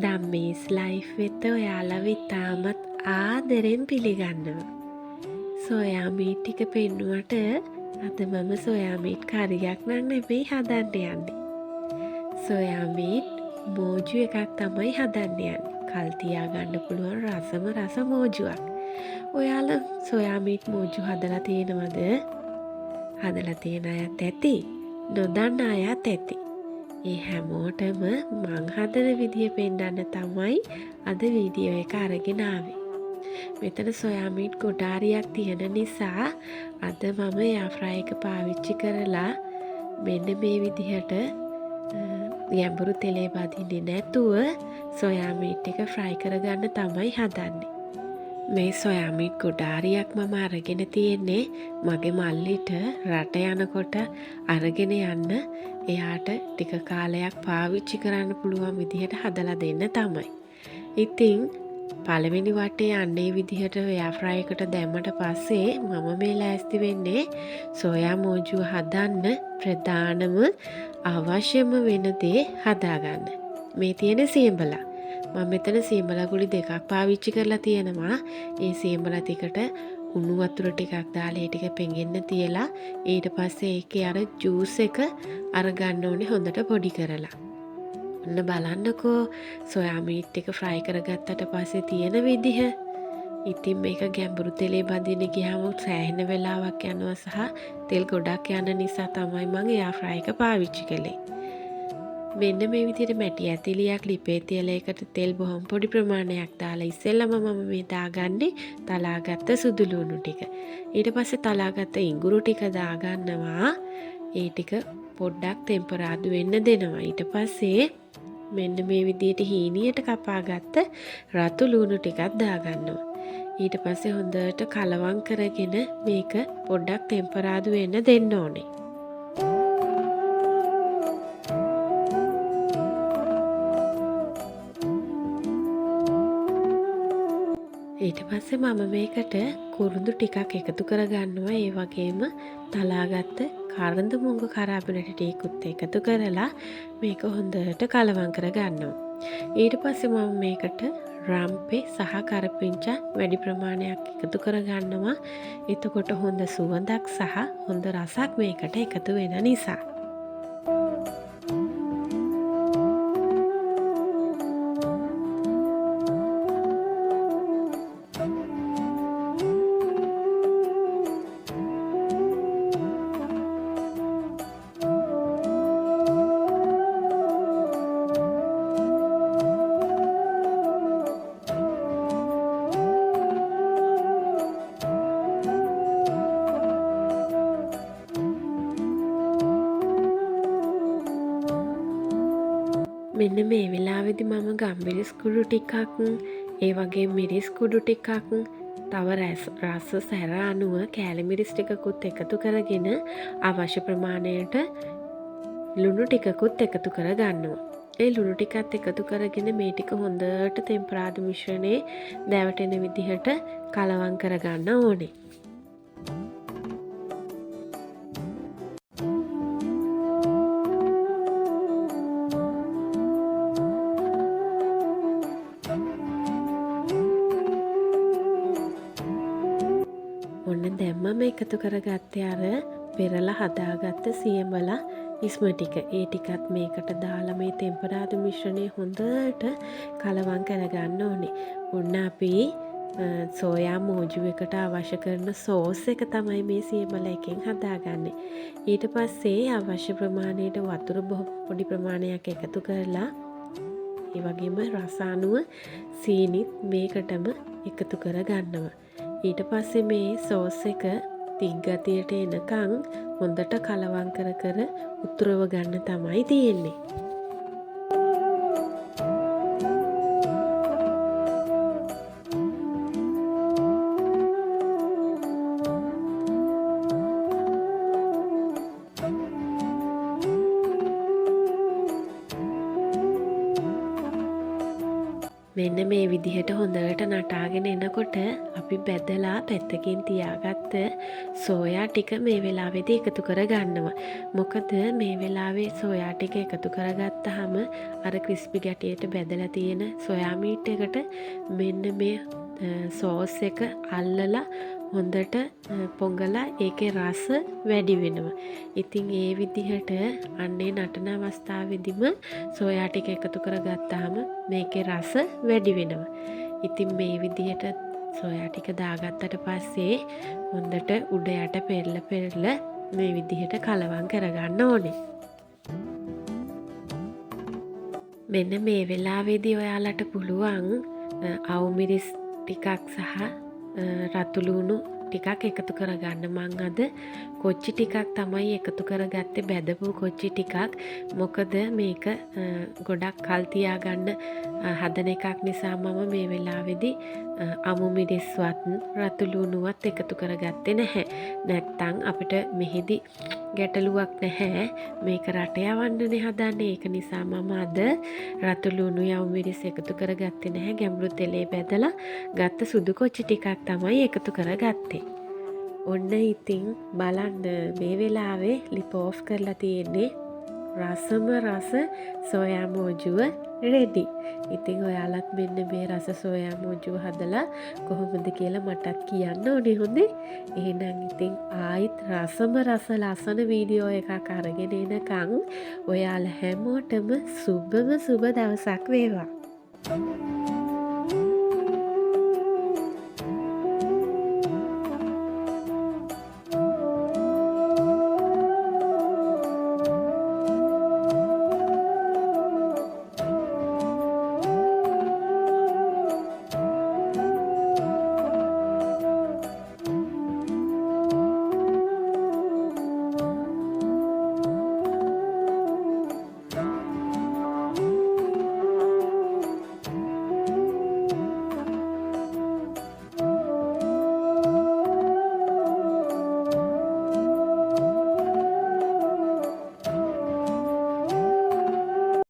ධම්මීස් life වෙත ඔයාලව ඉතාමත් ආදරෙන් පිළිගන්නවා. සොයා මීට් ටික පෙන්නුවට අද මම සොයා මීට් කරියක් නම් නෙමෙයි හදන්න යන්නේ. සොයා මීට් මෝජු එකක් තමයි හදන්න යන්නේ. කල් තියාගන්න පුළුවන් රස මෝජුවක්. ඔයාලා සොයා මීට් මෝජු හදලා තියෙනවද? හදලා තියෙන අයත් ඇති. නොදන්න අයත් ඇති. ඒ හැමෝටම මං හදන විදිය පෙන්වන්න තමයි අද වීඩියෝ එක අරගෙන ආවේ. මෙතන සොයා මීට් ගොඩාරියක් තියෙන නිසා අද මම එයා ෆ්‍රයි එක පාවිච්චි කරලා මෙන්න මේ විදිහට ගැඹුරු තෙලේ බදින්නේ නැතුව සොයා මීට් එක ෆ්‍රයි කරගන්න තමයි හදන්නේ. මේ සොයා මීට් ගොඩාරියක් මම අරගෙන තියෙන්නේ මගේ මල්ලිට රට යනකොට අරගෙන යන්න එයාට ටික කාලයක් පාවිච්චි කරන්න පුළුවන් විදිහට හදලා දෙන්න තමයි. ඉතින් පළවෙනි වටේ යන්නේ විදිහට එයා ෆ්‍රයි එකට දැම්මට පස්සේ මම මේ ලෑස්ති වෙන්නේ සොයා මෝජුව හදන්න ප්‍රධානම අවශ්‍යම වෙන දේ හදාගන්න. මේ තියෙන සියඹලා. මම මෙතන සියඹලා ගුලි දෙකක් පාවිච්චි කරලා තියෙනවා. ඒ සියඹලා ටිකට උණු වතුර ටිකක් දාලා ඒ ටික පෙඟෙන්න තියලා ඊට පස්සේ ඒකේ අර ජූස් එක අරගන්න ඕනේ හොඳට පොඩි කරලා. ඔන්න බලන්නකෝ සොයා මීට් එක ෆ්‍රයි කරගත්තට පස්සේ තියෙන විදිහ. ඉතින් මේක ගැඹුරු තෙලේ බදින්න ගියාම සෑහෙන වෙලාවක් යනවා සහ තෙල් ගොඩක් යන නිසා තමයි මම එයා ෆ්‍රයි එක පාවිච්චි කළේ. මෙන්න මේ විදිහට මැටි ඇතිලියක් ලිපේ තියලා ඒකට තෙල් බොහොම පොඩි ප්‍රමාණයක් දාලා ඉස්සෙල්ලම මම මේ දාගන්නේ තලාගත්ත සුදු ලුණු ටික. ඊට පස්සේ තලාගත්ත ඉඟුරු ටික දාගන්නවා. ඒ ටික පොඩ්ඩක් ටෙම්පරාදු වෙන්න දෙනවා. ඊට පස්සේ මෙන්න මේ විදිහට හීනියට කපාගත්ත රතු ලුණු ටිකක් දාගන්නවා. ඊට පස්සේ හොඳට කලවම් කරගෙන මේක පොඩ්ඩක් ටෙම්පරාදු වෙන්න දෙන්න ඕනේ. ඊට පස්සේ මම මේකට කුරුඳු ටිකක් එකතු කරගන්නවා. ඒ වගේම තලාගත්ත කරඳ මුංග කරාබිනට ටිකුත් එකතු කරලා මේක හොඳට කලවම් කරගන්නවා. ඊට පස්සේ මම මේකට රම්පේ සහ කරපිංචා වැඩි ප්‍රමාණයක් එකතු කරගන්නවා. එතකොට හොඳ සුවඳක් සහ හොඳ රසක් මේකට එකතු වෙන නිසා. මෙන්න මේ වෙලාවේදී මම ගම්මිරිස් කුඩු ටිකක් ඒ වගේ මිරිස් කුඩු ටිකක් තව රස සැර අනුව කෑලි මිරිස් ටිකකුත් එකතු කරගෙන අවශ්‍ය ප්‍රමාණයට ලුණු ටිකකුත් එකතු කර ගන්නවා. ඒ ලුණු ටිකත් එකතු කරගෙන මේ ටික හොඳට තෙම්පරාදු මිශ්‍රණේ දැවටෙන විදිහට කලවම් කරගන්න ඕනේ. ඔන්න දැම්මම එකතු කරගත්තේ අර පෙරලා හදාගත්ත සියඹලා ඉස්ම ටික. ඒ ටිකත් මේකට දාලා මේ තෙම්පරාදු මිශ්‍රණය හොඳට කලවම් කරගන්න ඕනේ. ඔන්න අපි සෝයා මෝජු එකට අවශ්‍ය කරන සෝස් එක තමයි මේ සියඹලා එකෙන් හදාගන්නේ. ඊට පස්සේ අවශ්‍ය ප්‍රමාණයට වතුර පොඩි ප්‍රමාණයක් එකතු කරලා ඒ වගේම රස අනුව සීනිත් මේකටම එකතු කරගන්නවා. ඊට පස්සේ මේ සෝස් එක තිග්ගතියට එනකං හොඳට කලවම් කර කර උතුරව ගන්න තමයි තියෙන්නේ. මෙන්න මේ විදිහට හොඳට නටාගෙන එනකොට අපි බැදලා පැත්තකින් තියාගත්ත සෝයා ටික මේ වෙලාවේදී එකතු කරගන්නවා. මොකද මේ වෙලාවේ සෝයා ටික එකතු කරගත්තාම අර ක්‍රිස්පි ගැටියට බැදලා තියෙන සොයා මීට් එකට මෙන්න මේ සෝස් එක අල්ලලා හොඳට පොඟලා ඒකේ රස වැඩි වෙනවා. ඉතින් ඒ විදිහට අන්නේ නටන අවස්ථාවේදීම සෝයා ටික එකතු කරගත්තාම මේකේ රස වැඩි වෙනවා. ඉතින් මේ විදිහට සෝයා ටික දාගත්තට පස්සේ හොඳට උඩ යට පෙරල මේ විදිහට කලවම් කරගන්න ඕනේ. මෙන්න මේ වෙලාවේදී ඔයාලට පුළුවන් අවුමිරිස් ටිකක් සහ රතුලූණු ටිකක් එකතු කරගන්න. මං අද කොච්චි ටිකක් තමයි එකතු කරගත්තේ, බැදපු කොච්චි ටිකක්. මොකද මේක ගොඩක් කල් තියාගන්න හදන එකක් නිසා මම මේ වෙලාවේදී අමු මිරිස්වත් රතුලූණුවත් එකතු කරගත්තේ නැහැ. නැත්තම් අපිට මෙහිදී ගැටලුවක් නැහැ. මේක රට යවන්නනේ හදන්නේ. ඒක නිසා මම අද රතුලූණු යවු මිරිස් එකතු කරගත්තේ නැහැ. ගැඹුරු තෙලේ බැදලා ගත්ත සුදු කොච්චි ටිකක් තමයි එකතු කරගත්තේ. ඔන්න ඉතින් බලන්න මේ වෙලාවේ ලිප් ඕෆ් කරලා තියෙන්නේ රසම රස සෝයා මෝජුව රෙඩි. ඉතින් ඔයාලත් මෙන්න මේ රස සෝයා මෝජුව හදලා කොහොමද කියලා මටත් කියන්න ඕනේ හොඳේ. එහෙනම් ඉතින් ආයිත් රසම රස ලස්සන වීඩියෝ එකක් අරගෙන එනකන් ඔයාලා හැමෝටම සුබම සුබ දවසක් වේවා.